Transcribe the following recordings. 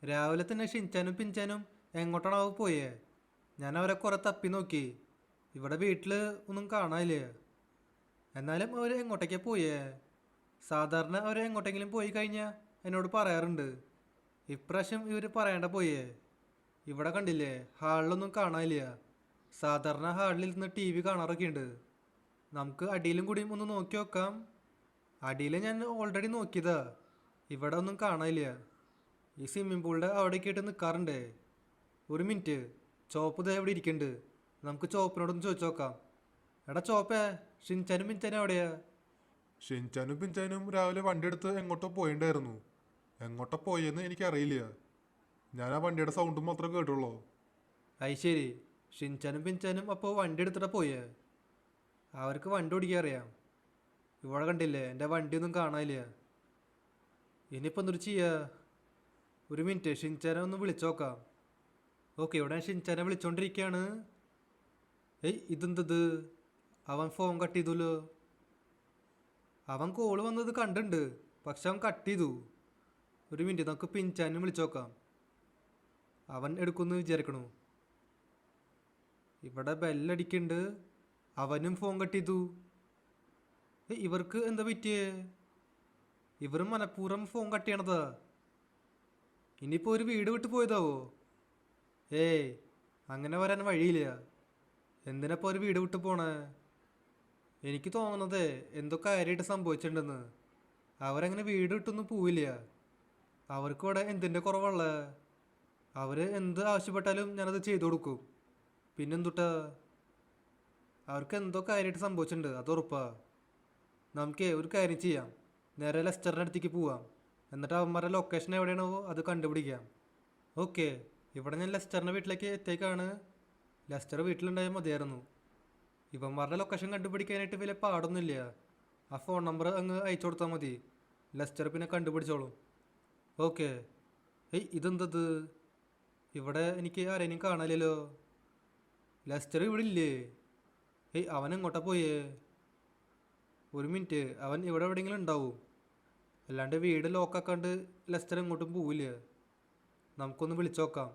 രാവിലെ തന്നെ ഷിൻചാനും പിഞ്ചാനും എങ്ങോട്ടാണ് അവ പോയേ? ഞാൻ അവരെ കുറെ തപ്പി നോക്കി. ഇവിടെ വീട്ടിൽ ഒന്നും കാണാനില്ല. എന്നാലും അവർ എങ്ങോട്ടേക്കാ പോയേ? സാധാരണ അവർ എങ്ങോട്ടെങ്കിലും പോയി കഴിഞ്ഞാൽ എന്നോട് പറയാറുണ്ട്. ഇപ്രാവശ്യം ഇവർ പറയേണ്ട പോയേ. ഇവിടെ കണ്ടില്ലേ, ഹാളിലൊന്നും കാണാനില്ല. സാധാരണ ഹാളിൽ ഇരുന്ന് ടി വി കാണാറൊക്കെ ഉണ്ട്. നമുക്ക് അടിയിലും കൂടിയും ഒന്ന് നോക്കി നോക്കാം. അടിയിൽ ഞാൻ ഓൾറെഡി നോക്കിയതാ. ഇവിടെ ഒന്നും കാണാനില്ല. ഈ സ്വിമ്മിംഗ് പൂളിൻ്റെ അവിടേക്ക് ആയിട്ട് നിൽക്കാറുണ്ടേ. ഒരു മിനിറ്റ്, ചോപ്പ് ദേ എവിടെ ഇരിക്കുന്നുണ്ട്. നമുക്ക് ചോപ്പിനോടൊന്ന് ചോദിച്ചു നോക്കാം. എടാ ചോപ്പേ, ഷിൻചാനും പിഞ്ചാനും എവിടെയാ? ഷിൻചാനും പിഞ്ചാനും രാവിലെ വണ്ടി എടുത്ത് എങ്ങോട്ടോ പോയിണ്ടായിരുന്നു. എങ്ങോട്ടോ പോയെന്ന് എനിക്കറിയില്ല. ഞാൻ ആ വണ്ടിയുടെ സൗണ്ട് മാത്രമേ കേട്ടുള്ളൂ. അത് ശരി, ഷിൻചാനും പിഞ്ചാനും അപ്പോൾ വണ്ടി എടുത്തിട്ടാ പോയേ. അവർക്ക് വണ്ടി ഓടിക്കാൻ അറിയാം. ഇവിടെ കണ്ടില്ലേ, എൻ്റെ വണ്ടിയൊന്നും കാണാനില്ല. ഇനിയിപ്പോൾ എന്തൊരു ചെയ്യുക? ഒരു മിനിറ്റ്, ഷിൻചാനെ ഒന്ന് വിളിച്ചു നോക്കാം. ഓക്കെ, ഇവിടെ ഞാൻ ഷിൻചാനെ വിളിച്ചോണ്ടിരിക്കുകയാണ്. ഏയ് ഇതെന്തത്? അവൻ ഫോൺ കട്ട് ചെയ്തല്ലോ. അവൻ കോള് വന്നത് കണ്ടിട്ടുണ്ട്, പക്ഷെ അവൻ കട്ട് ചെയ്തു. ഒരു മിനിറ്റ്, നമുക്ക് പിഞ്ചാനും വിളിച്ചു നോക്കാം. അവൻ എടുക്കുമെന്ന് വിചാരിക്കണു. ഇവിടെ ബെല്ലടിക്കുന്നുണ്ട്. അവനും ഫോൺ കട്ട് ചെയ്തു. ഇവർക്ക് എന്താ പറ്റിയേ? ഇവർ മനഃപൂർവ്വം ഫോൺ കട്ട് ചെയ്യണതാ. ഇനിയിപ്പോൾ ഒരു വീട് വിട്ട് പോയതാവോ? ഏയ്, അങ്ങനെ വരാൻ വഴിയില്ല. എന്തിനപ്പോൾ ഒരു വീട് വിട്ട് പോണേ? എനിക്ക് തോന്നുന്നത് എന്തോ കാര്യമായിട്ട് സംഭവിച്ചിട്ടുണ്ടെന്ന്. അവരങ്ങനെ വീട് വിട്ടൊന്നും പോവില്ല. അവർക്കിവിടെ എന്തിൻ്റെ കുറവുള്ള? അവർ എന്ത് ആവശ്യപ്പെട്ടാലും ഞാനത് ചെയ്തു കൊടുക്കും. പിന്നെന്തുട്ടാ, അവർക്ക് എന്തോ കാര്യമായിട്ട് സംഭവിച്ചിട്ടുണ്ട്, അത് ഉറപ്പാ. നമുക്ക് ഒരു കാര്യം ചെയ്യാം, നേരെ ലെസ്റ്ററിൻ്റെ അടുത്തേക്ക് പോവാം. എന്നിട്ട് അവന്മാരുടെ ലൊക്കേഷൻ എവിടെയാണോ അത് കണ്ടുപിടിക്കാം. ഓക്കെ, ഇവിടെ ഞാൻ ലെസ്റ്ററിൻ്റെ വീട്ടിലേക്ക് എത്തിയേക്കാണ്. ലെസ്റ്റർ വീട്ടിലുണ്ടായാൽ മതിയായിരുന്നു. ഇവന്മാരുടെ ലൊക്കേഷൻ കണ്ടുപിടിക്കാനായിട്ട് വലിയ പാടൊന്നുമില്ല. ആ ഫോൺ നമ്പർ അങ്ങ് അയച്ചു കൊടുത്താൽ മതി. ലെസ്റ്റർ പിന്നെ കണ്ടുപിടിച്ചോളും. ഓക്കെ. ഏയ് ഇതെന്തത്? ഇവിടെ എനിക്ക് ആരെയും കാണാനില്ലല്ലോ. ലെസ്റ്റർ ഇവിടെ ഇല്ലേ? ഏയ് അവൻ എങ്ങോട്ടാ പോയേ? ഒരു മിനിറ്റ്, അവൻ ഇവിടെ എവിടെയെങ്കിലും ഉണ്ടാവും. അല്ലാണ്ട് വീട് ലോക്കാക്കാണ്ട് ലെസ്റ്റർ എങ്ങോട്ടും പോവില്ല. നമുക്കൊന്ന് വിളിച്ചു നോക്കാം.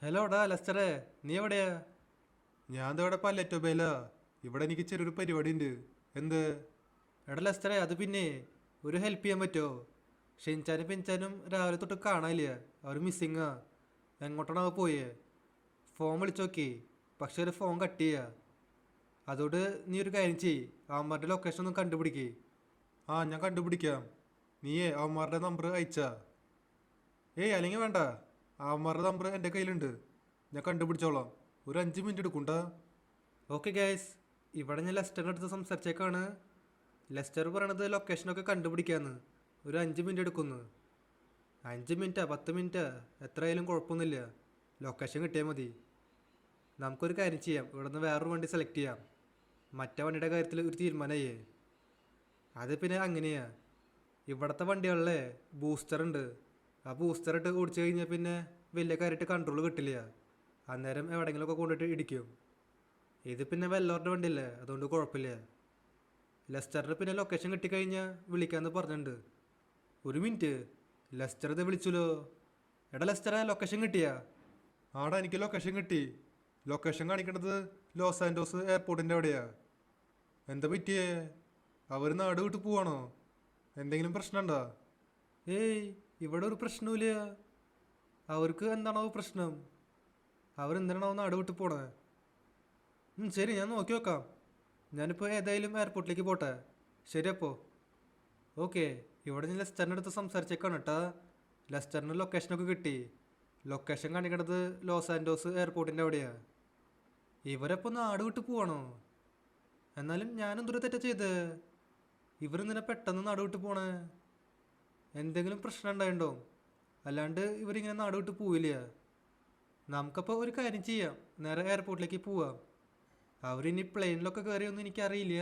ഹലോ ഡാ ലെസ്റ്ററേ, നീ എവിടെയാ? ഞാൻ ഇവിടെ പല്ലറ്റോബേല. ഇവിടെ എനിക്ക് ചെറിയൊരു പരിപാടി ഉണ്ട്. എന്ത്? എടാ ലെസ്റ്ററേ, അത് പിന്നെ ഒരു ഹെൽപ്പ് ചെയ്യാൻ പറ്റുമോ? ഷിൻചാനും പിഞ്ചാനും രാവിലെ തൊട്ട് കാണാനില്ല. അവർ മിസ്സിങ്ങാ. എങ്ങോട്ടാണ് അവ പോയേ? ഫോൺ വിളിച്ചു നോക്കി, പക്ഷേ ഒരു ഫോൺ കട്ട് ചെയ്യുക. അതുകൊണ്ട് നീ ഒരു കാര്യം ചെയ്യ്, അവന്മാരുടെ ലൊക്കേഷൻ ഒന്ന് കണ്ടുപിടിക്കേ. ആ, ഞാൻ കണ്ടുപിടിക്കാം. നീയേ അവന്മാരുടെ നമ്പർ അയച്ചാ? ഏയ് അല്ലെങ്കിൽ വേണ്ട, അവന്മാരുടെ നമ്പർ എൻ്റെ കയ്യിലുണ്ട്. ഞാൻ കണ്ടുപിടിച്ചോളാം. ഒരു 5 മിനിറ്റ് എടുക്കുണ്ടാ. ഓക്കെ ഗൈസ്, ഇവിടെ ഞാൻ ലെസ്റ്ററിൻ്റെ അടുത്ത് സംസാരിച്ചേക്കാണ്. ലെസ്റ്റർ പറയണത് ലൊക്കേഷനൊക്കെ കണ്ടുപിടിക്കാമെന്ന്. ഒരു 5 മിനിറ്റ് എടുക്കുന്നു. 5 മിനിറ്റാ 10 മിനിറ്റാ എത്രയായാലും കുഴപ്പമൊന്നുമില്ല. ലൊക്കേഷൻ കിട്ടിയാൽ മതി. നമുക്കൊരു കാര്യം ചെയ്യാം, ഇവിടെ നിന്ന് വേറൊരു വണ്ടി സെലക്ട് ചെയ്യാം. മറ്റേ വണ്ടിയുടെ കാര്യത്തിൽ ഒരു തീരുമാനമായേ. അത് പിന്നെ അങ്ങനെയാ, ഇവിടുത്തെ വണ്ടികളിലെ ബൂസ്റ്റർ ഉണ്ട്. ആ ബൂസ്റ്റർ ഇട്ട് ഓടിച്ചു കഴിഞ്ഞാൽ പിന്നെ വലിയ കാര്യമായിട്ട് കൺട്രോൾ കിട്ടില്ല. അന്നേരം എവിടെയെങ്കിലുമൊക്കെ കൊണ്ടിട്ട് ഇടിക്കും. ഇത് പിന്നെ വെല്ലോറിൻ്റെ വണ്ടിയല്ലേ, അതുകൊണ്ട് കുഴപ്പമില്ല. ലെസ്റ്ററിന് പിന്നെ ലൊക്കേഷൻ കിട്ടിക്കഴിഞ്ഞാൽ വിളിക്കാമെന്ന് പറഞ്ഞിട്ടുണ്ട്. ഒരു മിനിറ്റ്, ലെസ്റ്റർ ഇത് വിളിച്ചല്ലോ. എടാ ലെസ്റ്ററെ, ലൊക്കേഷൻ കിട്ടിയാ? ആടാ, എനിക്ക് ലൊക്കേഷൻ കിട്ടി. ലൊക്കേഷൻ കാണിക്കണത് ലോസ് ആൻഡോസ് എയർപോർട്ടിൻ്റെ അവിടെയാ. എന്താ പറ്റിയേ? അവർ നാട് വിട്ട് പോവാണോ? എന്തെങ്കിലും പ്രശ്നമുണ്ടോ? ഏയ്, ഇവിടെ ഒരു പ്രശ്നവുമില്ല. അവർക്ക് എന്താണോ പ്രശ്നം? അവരെന്തിനാണോ നാട് വിട്ട് പോണേ? ശരി, ഞാൻ നോക്കി നോക്കാം. ഞാനിപ്പോൾ ഏതായാലും എയർപോർട്ടിലേക്ക് പോട്ടെ. ശരി അപ്പോൾ. ഓക്കെ, ഇവിടെ ഞാൻ ലെസ്റ്ററിൻ്റെ അടുത്ത് സംസാരിച്ചേക്കാണ് കേട്ടാ. ലെസ്റ്ററിന് ലൊക്കേഷനൊക്കെ കിട്ടി. ലൊക്കേഷൻ കാണിക്കണത് ലോസ് ആൻഡോസ് എയർപോർട്ടിൻ്റെ അവിടെയാണ്. ഇവരെപ്പോൾ നാട് വിട്ട് പോവാണോ? എന്നാലും ഞാനെന്തൊരു തെറ്റാ ചെയ്തേ? ഇവരെന്തിനാ പെട്ടെന്ന് നാട് വിട്ട് പോണേ? എന്തെങ്കിലും പ്രശ്നം ഉണ്ടായിട്ടുണ്ടോ? അല്ലാണ്ട് ഇവരിങ്ങനെ നാട് വിട്ട് പോവില്ല. നമുക്കപ്പോൾ ഒരു കാര്യം ചെയ്യാം, നേരെ എയർപോർട്ടിലേക്ക് പോവാം. അവരിനി പ്ലെയിനിലൊക്കെ കയറിയൊന്നും എനിക്കറിയില്ല.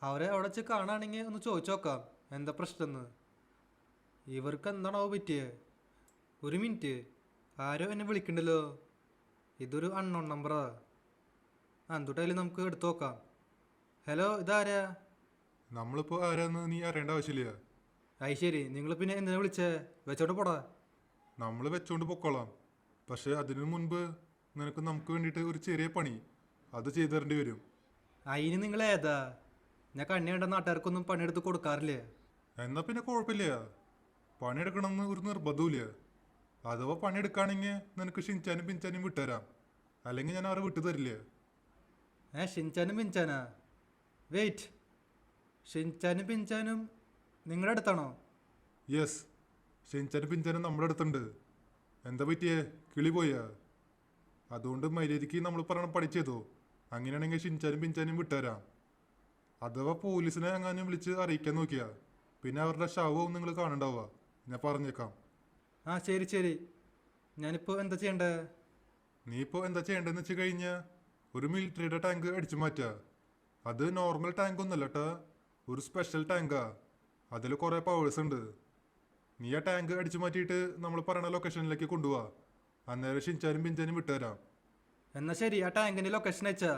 അവരെ അവിടെ വെച്ച് കാണുകയാണെങ്കിൽ ഒന്ന് ചോദിച്ചു നോക്കാം എന്താ പ്രശ്നമെന്ന്. ഇവർക്ക് എന്താണോ പറ്റിയത്? ഒരു മിനിറ്റ്, ആരോ എന്നെ വിളിക്കണ്ടല്ലോ. ഇതൊരു അൺനോൺ നമ്പറാ. എന്തുട്ടായാലും നമുക്ക് എടുത്തു നോക്കാം. ഹലോ, ഇതാരാ? നമ്മളിപ്പോൾ ആരാന്ന് നീ അറിയേണ്ട ആവശ്യമില്ല. അത് ശരി, നിങ്ങൾ പിന്നെ എന്തിനാ വിളിച്ചേ? വെച്ചോട്ട് പോടാ. നമ്മൾ വെച്ചോണ്ട് പൊക്കോളാം. പക്ഷെ അതിനു മുൻപ് നമുക്ക് വേണ്ടിയിട്ട് ഒരു ചെറിയ പണി അത് ചെയ്തു തരേണ്ടി വരും. അതിന് നിങ്ങൾ ഏതാ? ഞാൻ കണ്ണി കണ്ട നാട്ടുകാർക്കൊന്നും പണിയെടുത്ത് കൊടുക്കാറില്ലേ? എന്നാ പിന്നെ കുഴപ്പമില്ല. പണിയെടുക്കണമെന്ന് ഒരു നിർബന്ധമില്ല. അഥവാ പണിയെടുക്കുകയാണെങ്കിൽ നിനക്ക് ഷിൻചാനും പിഞ്ചാനും വിട്ടുതരാം. അല്ലെങ്കിൽ ഞാൻ അവരെ വിട്ടു തരില്ല. ഷിൻചാനും പിഞ്ചാനാ? വെയിറ്റ്, ഷിൻചാനും പിഞ്ചാനും നിങ്ങളുടെ അടുത്താണോ? യെസ്, ഷിൻചാനും പിഞ്ചാനും നമ്മുടെ അടുത്തുണ്ട്. എന്താ പറ്റിയേ? കിളി പോയാ? അതുകൊണ്ട് മര്യാദയ്ക്ക് നമ്മൾ പറയണം പഠിച്ചേതോ. അങ്ങനെയാണെങ്കിൽ ഷിൻചാനും പിഞ്ചാനും വിട്ടുതരാം. അഥവാ പോലീസിനെ എങ്ങാനും വിളിച്ച് അറിയിക്കാൻ നോക്കിയാ പിന്നെ അവരുടെ ശവവും നിങ്ങൾ കാണണ്ടാവുക. ഞാൻ പറഞ്ഞേക്കാം. ശരി ശരി. ഞാനിപ്പോൾ എന്താ ചെയ്യണ്ടേ? നീ ഇപ്പോൾ എന്താ ചെയ്യേണ്ടതെന്ന് വെച്ച് കഴിഞ്ഞാൽ ഒരു മിലിറ്ററിയുടെ ടാങ്ക് അടിച്ചു മാറ്റുക. അത് നോർമൽ ടാങ്ക് ഒന്നുമല്ല കേട്ടോ, ഒരു സ്പെഷ്യൽ ടാങ്കാ. അതിൽ കുറേ പവേഴ്സ് ഉണ്ട്. നീ ആ ടാങ്ക് അടിച്ചു മാറ്റിയിട്ട് നമ്മൾ പറയണ ലൊക്കേഷനിലേക്ക് കൊണ്ടുപോവാ. അന്നേരം ഷിൻചാനും പിഞ്ചാനും വിട്ടുതരാം. എന്നാ ശരി, ആ ടാങ്കിൻ്റെ ലൊക്കേഷൻ അയച്ചാ.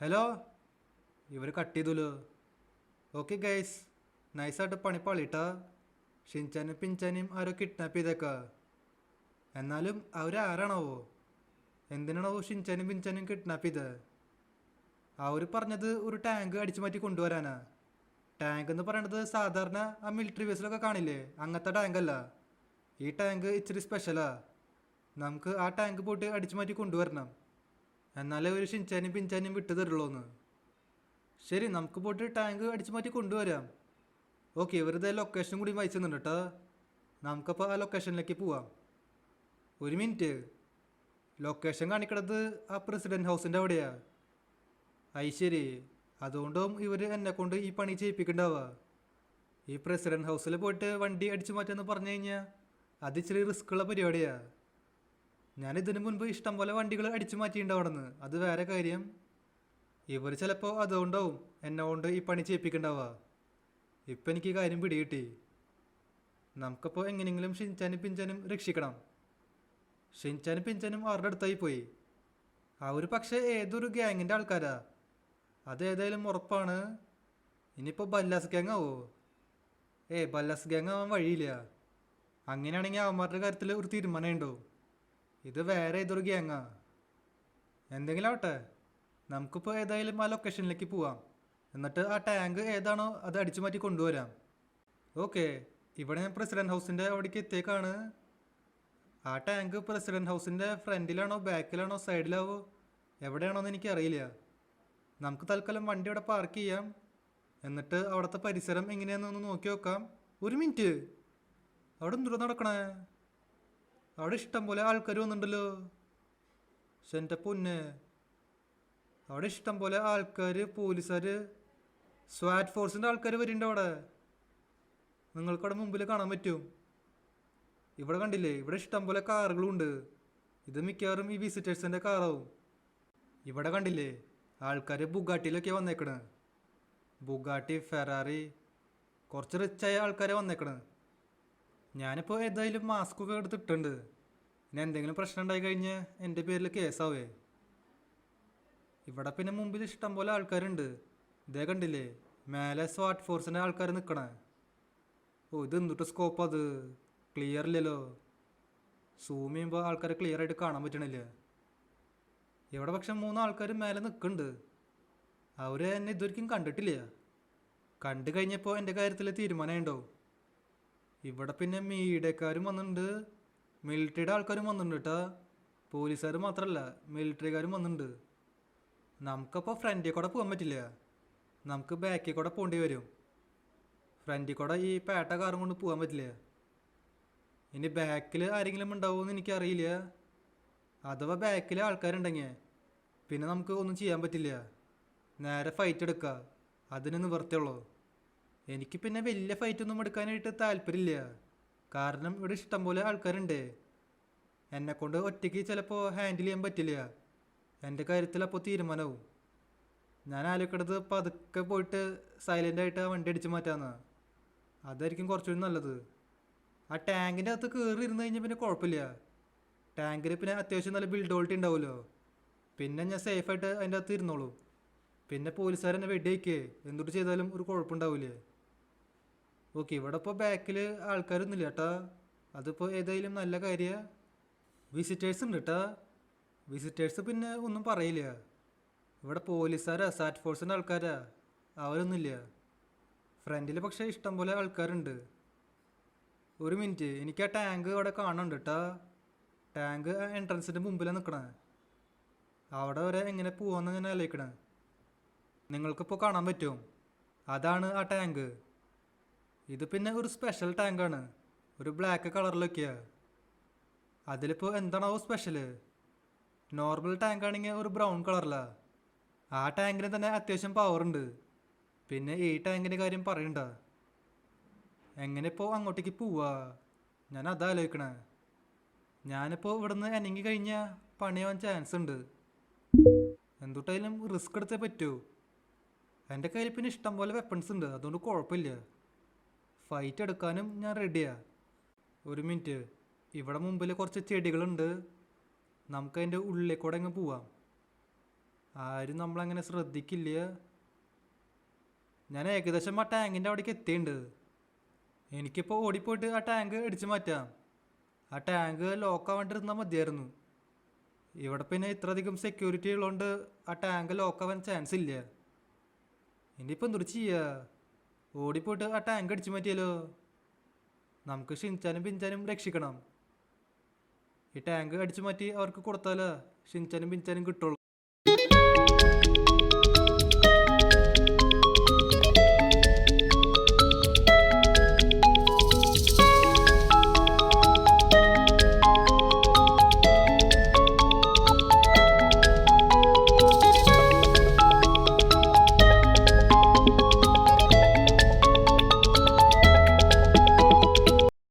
ഹലോ, ഇവർ കട്ട് ചെയ്തല്ലോ. ഓക്കെ ഗൈസ്, നൈസായിട്ട് പണിപ്പാളിട്ടാ. ഷിൻചാനും പിഞ്ചാനും ആരോ കിഡ്നാപ്പ് ചെയ്തേക്കാ. എന്നാലും അവരാരാണാവോ? എന്തിനാണാവോ ഷിൻചാനും പിഞ്ചാനും കിഡ്നാപ്പ് ചെയ്തത്? അവർ പറഞ്ഞത് ഒരു ടാങ്ക് അടിച്ചു മാറ്റി കൊണ്ടുവരാനാ. ടാങ്ക് എന്ന് പറയണത് സാധാരണ ആ മിലിറ്ററി ബേസിലൊക്കെ കാണില്ലേ, അങ്ങനത്തെ ടാങ്കല്ല. ഈ ടാങ്ക് ഇച്ചിരി സ്പെഷ്യലാ. നമുക്ക് ആ ടാങ്ക് പോയിട്ട് അടിച്ചു മാറ്റി കൊണ്ടുവരണം. എന്നാലേ ഒരു ഷിൻചാനും പിഞ്ചാനും വിട്ടു തരുള്ളൂന്ന്. ശരി, നമുക്ക് പോയിട്ട് ടാങ്ക് അടിച്ചു മാറ്റി കൊണ്ടുവരാം. ഓക്കെ, വെറുതെ ലൊക്കേഷൻ കൂടി വായിച്ചുന്നുണ്ട് കേട്ടോ. നമുക്കപ്പോൾ ആ ലൊക്കേഷനിലേക്ക് പോവാം. ഒരു മിനിറ്റ്, ലൊക്കേഷൻ കാണിക്കണത് ആ പ്രസിഡൻറ്റ് ഹൗസിൻ്റെ അവിടെയാ. ശരി, അതുകൊണ്ടും ഇവർ എന്നെ കൊണ്ട് ഈ പണി ചെയ്യിപ്പിക്കണ്ടാവുക. ഈ പ്രസിഡൻറ്റ് ഹൗസിൽ പോയിട്ട് വണ്ടി അടിച്ചു മാറ്റുമെന്ന് പറഞ്ഞു കഴിഞ്ഞാൽ അത് ഇച്ചിരി റിസ്ക് ഉള്ള പരിപാടിയാണ്. ഞാൻ ഇതിനു മുൻപ് ഇഷ്ടം പോലെ വണ്ടികൾ അടിച്ചു മാറ്റിയിട്ടുണ്ടാവും അവിടെ നിന്ന്, അത് വേറെ കാര്യം. ഇവർ ചിലപ്പോൾ അതുകൊണ്ടാവും എന്നെ കൊണ്ട് ഈ പണി ചെയ്യിപ്പിക്കണ്ടാവുക. ഇപ്പം എനിക്ക് ഈ കാര്യം പിടികിട്ടി. നമുക്കപ്പോൾ എങ്ങനെയെങ്കിലും ഷിൻചാനും പിഞ്ചാനും രക്ഷിക്കണം. ഷിൻചാനും പിഞ്ചാനും അവരുടെ അടുത്തായി പോയി. അവർ പക്ഷേ ഏതൊരു ഗ്യാങ്ങിൻ്റെ ആൾക്കാരാ, അതേതായാലും ഉറപ്പാണ്. ഇനിയിപ്പോൾ ബല്ലാസ് ഗ്യാങ് ആവോ? ബല്ലാസ് ഗ്യാങ് ആവാൻ വഴിയില്ല. അങ്ങനെയാണെങ്കിൽ അവന്മാരുടെ കാര്യത്തിൽ ഒരു തീരുമാനം ഉണ്ടോ? ഇത് വേറെ ഏതൊരു ഗ്യാങ്ങാ. എന്തെങ്കിലും ആവട്ടെ, നമുക്കിപ്പോൾ ഏതായാലും ആ ലൊക്കേഷനിലേക്ക് പോവാം. എന്നിട്ട് ആ ടാങ്ക് ഏതാണോ അത് അടിച്ചു മാറ്റി കൊണ്ടുവരാം. ഓക്കെ, ഇവിടെ ഞാൻ പ്രസിഡൻറ്റ് ഹൗസിൻ്റെ അവിടേക്ക് എത്തിയേക്കാണ്. ആ ടാങ്ക് പ്രസിഡൻറ്റ് ഹൗസിൻ്റെ ഫ്രണ്ടിലാണോ ബാക്കിലാണോ സൈഡിലാവോ എവിടെയാണോ എന്ന് എനിക്കറിയില്ല. നമുക്ക് തൽക്കാലം വണ്ടി അവിടെ പാർക്ക് ചെയ്യാം. എന്നിട്ട് അവിടുത്തെ പരിസരം എങ്ങനെയാണെന്നൊന്ന് നോക്കി നോക്കാം. ഒരു മിനിറ്റ്, അവിടെ എന്തുവാ നടക്കണേ? അവിടെ ഇഷ്ടം പോലെ ആൾക്കാർ വന്നിട്ടുണ്ടല്ലോ. എൻ്റെ പൊന്നെ, അവിടെ ഇഷ്ടം പോലെ ആൾക്കാർ, പോലീസുകാർ, സ്വാറ്റ് ഫോഴ്സിൻ്റെ ആൾക്കാർ വരുന്നുണ്ട് അവിടെ. നിങ്ങൾക്കവിടെ മുമ്പിൽ കാണാൻ പറ്റും. ഇവിടെ കണ്ടില്ലേ, ഇവിടെ ഇഷ്ടം പോലെ കാറുകളുണ്ട്. ഇത് മിക്കവാറും ഈ വിസിറ്റേഴ്സിൻ്റെ കാറാവും. ഇവിടെ കണ്ടില്ലേ, ആൾക്കാർ ബുഗാട്ടിയിലൊക്കെ വന്നേക്കണ്. ബുഗാട്ടി, ഫെറാറി, കുറച്ച് റിച്ചായ ആൾക്കാരെ വന്നേക്കണ്. ഞാനിപ്പോൾ ഏതായാലും മാസ്കൊക്കെ എടുത്തിട്ടുണ്ട്. ഇനി എന്തെങ്കിലും പ്രശ്നം ഉണ്ടായി കഴിഞ്ഞാൽ എൻ്റെ പേരിൽ കേസാവേ. ഇവിടെ പിന്നെ മുമ്പിൽ ഇഷ്ടം പോലെ ആൾക്കാരുണ്ട്. ഇതേ കണ്ടില്ലേ, മേലെ സ്വാറ്റ് ഫോഴ്സിൻ്റെ ആൾക്കാർ നിൽക്കണേ. ഇത് എന്തിട്ട് സ്കോപ്പ്, അത് ക്ലിയർ ഇല്ലല്ലോ. സൂം ചെയ്യുമ്പോൾ ആൾക്കാരെ ക്ലിയർ ആയിട്ട് കാണാൻ പറ്റണില്ല. ഇവിടെ പക്ഷെ 3 ആൾക്കാർ മേലെ നിൽക്കുന്നുണ്ട്. അവർ എന്നെ ഇതുവരെയും കണ്ടിട്ടില്ല. കണ്ടു കഴിഞ്ഞപ്പോൾ എൻ്റെ കാര്യത്തിൽ തീരുമാനം ഉണ്ടാവും. ഇവിടെ പിന്നെ മീഡിയക്കാരും വന്നിട്ടുണ്ട്, മിലിറ്ററിയുടെ ആൾക്കാരും വന്നിട്ടുണ്ട് കേട്ടോ. പോലീസുകാർ മാത്രമല്ല, മിലിറ്ററിക്കാരും വന്നിട്ടുണ്ട്. നമുക്കപ്പോൾ ഫ്രണ്ടിൽ കൂടെ പോകാൻ പറ്റില്ല, നമുക്ക് ബാക്കിൽ കൂടെ പോകേണ്ടി വരും. ഫ്രണ്ടിൽ കൂടെ ഈ പേട്ട കാറും കൊണ്ട് പോകാൻ പറ്റില്ല. ഇനി ബാക്കിൽ ആരെങ്കിലും ഉണ്ടാവുമെന്ന് എനിക്കറിയില്ല. അഥവാ ബാക്കിൽ ആൾക്കാരുണ്ടെങ്കിൽ പിന്നെ നമുക്ക് ഒന്നും ചെയ്യാൻ പറ്റില്ല. നേരെ ഫൈറ്റ് എടുക്കുക, അതിന് നിവർത്തിയുള്ളൂ. എനിക്ക് പിന്നെ വലിയ ഫൈറ്റൊന്നും എടുക്കാനായിട്ട് താല്പര്യമില്ല. കാരണം ഇവിടെ ഇഷ്ടംപോലെ ആൾക്കാരുണ്ട്. എന്നെക്കൊണ്ട് ഒറ്റയ്ക്ക് ചിലപ്പോൾ ഹാൻഡിൽ ചെയ്യാൻ പറ്റില്ല. എൻ്റെ കാര്യത്തിൽ അപ്പോൾ തീരുമാനമാവും. ഞാൻ ആലോചിക്കണത് പതുക്കെ പോയിട്ട് സൈലൻ്റായിട്ട് ആ വണ്ടി അടിച്ച് മാറ്റാമെന്ന്. അതായിരിക്കും കുറച്ചുകൂടി നല്ലത്. ആ ടാങ്കിൻ്റെ അകത്ത് കയറി ഇരുന്ന് കഴിഞ്ഞാൽ പിന്നെ കുഴപ്പമില്ല. ടാങ്കിൽ പിന്നെ അത്യാവശ്യം നല്ല ബിൽഡ് ക്വാളിറ്റി ഉണ്ടാവുമല്ലോ. പിന്നെ ഞാൻ സേഫായിട്ട് അതിൻ്റെ അകത്ത് ഇരുന്നോളൂ. പിന്നെ പോലീസുകാരെന്നെ വെടിവയ്ക്കേ എന്തുട്ട് ചെയ്താലും ഒരു കുഴപ്പമുണ്ടാവില്ലേ. ഓക്കെ, ഇവിടെ ഇപ്പോൾ ബാക്കിൽ ആൾക്കാരൊന്നുമില്ല കേട്ടാ. അതിപ്പോൾ ഏതായാലും നല്ല കാര്യമാണ്. വിസിറ്റേഴ്സ് ഉണ്ട് കേട്ടാ. വിസിറ്റേഴ്സ് പിന്നെ ഒന്നും പറയില്ല. ഇവിടെ പോലീസുകാരാ, സാറ്റ് ഫോഴ്സിൻ്റെ ആൾക്കാരാ, അവരൊന്നുമില്ല. ഫ്രണ്ടിൽ പക്ഷേ ഇഷ്ടം പോലെ ആൾക്കാരുണ്ട്. ഒരു മിനിറ്റ്, എനിക്ക് ആ ടാങ്ക് അവിടെ കാണുന്നുണ്ട് കേട്ടാ. ടാങ്ക് എൻട്രൻസിൻ്റെ മുമ്പിലാണ് നിൽക്കണേ. അവിടെ വരെ എങ്ങനെ പോവാന്ന് ഞാൻ ആലോചിക്കണേ. നിങ്ങൾക്കിപ്പോൾ കാണാൻ പറ്റും, അതാണ് ആ ടാങ്ക്. ഇത് പിന്നെ ഒരു സ്പെഷ്യൽ ടാങ്കാണ്, ഒരു ബ്ലാക്ക് കളറിലൊക്കെയാ. അതിലിപ്പോൾ എന്താണാവോ സ്പെഷ്യല്? നോർമൽ ടാങ്ക് ആണെങ്കിൽ ഒരു ബ്രൗൺ കളറിലാ. ആ ടാങ്കിന് തന്നെ അത്യാവശ്യം പവറുണ്ട്. പിന്നെ ഈ ടാങ്കിൻ്റെ കാര്യം പറയണ്ട. എങ്ങനെ ഇപ്പോൾ അങ്ങോട്ടേക്ക് പോവാ? ഞാൻ അതാ ആലോചിക്കണേ. ഞാനിപ്പോൾ ഇവിടുന്ന് അനങ്ങി കഴിഞ്ഞാൽ പണിയാവാൻ ചാൻസ് ഉണ്ട്. എന്തുട്ടായാലും റിസ്ക് എടുത്തേ പറ്റൂ. എൻ്റെ കയ്യിൽ പിന്നെ ഇഷ്ടം പോലെ വെപ്പൺസ് ഉണ്ട്, അതുകൊണ്ട് കുഴപ്പമില്ല. ഫൈറ്റ് എടുക്കാനും ഞാൻ റെഡിയാ. ഒരു മിനിറ്റ്, ഇവിടെ മുമ്പിൽ കുറച്ച് ചെടികളുണ്ട്. നമുക്കതിൻ്റെ ഉള്ളിലേക്കൂടെ അങ്ങ് പോവാം. ആരും നമ്മളങ്ങനെ ശ്രദ്ധിക്കില്ല. ഞാൻ ഏകദേശം ആ ടാങ്കിൻ്റെ അവിടേക്ക് എത്തിയിട്ടുണ്ട്. എനിക്കിപ്പോൾ ഓടിപ്പോയിട്ട് ആ ടാങ്ക് അടിച്ചു മാറ്റാം. ആ ടാങ്ക് ലോക്കാവാണ്ടിരുന്നാൽ മതിയായിരുന്നു. ഇവിടെ പിന്നെ ഇത്രയധികം സെക്യൂരിറ്റി ഉള്ളതുകൊണ്ട് ആ ടാങ്ക് ലോക്കാവാൻ ചാൻസ് ഇല്ല. ഇനിയിപ്പോൾ എന്തൊരു ചെയ്യുക? ഓടിപ്പോയിട്ട് ആ ടാങ്ക് അടിച്ചു മാറ്റിയാലോ? നമുക്ക് ഷിൻചാനും പിഞ്ചാനും രക്ഷിക്കണം. ഈ ടാങ്ക് അടിച്ചു മാറ്റി അവർക്ക് കൊടുത്താലോ ഷിൻചാനും പിഞ്ചാനും കിട്ടുള്ളൂ.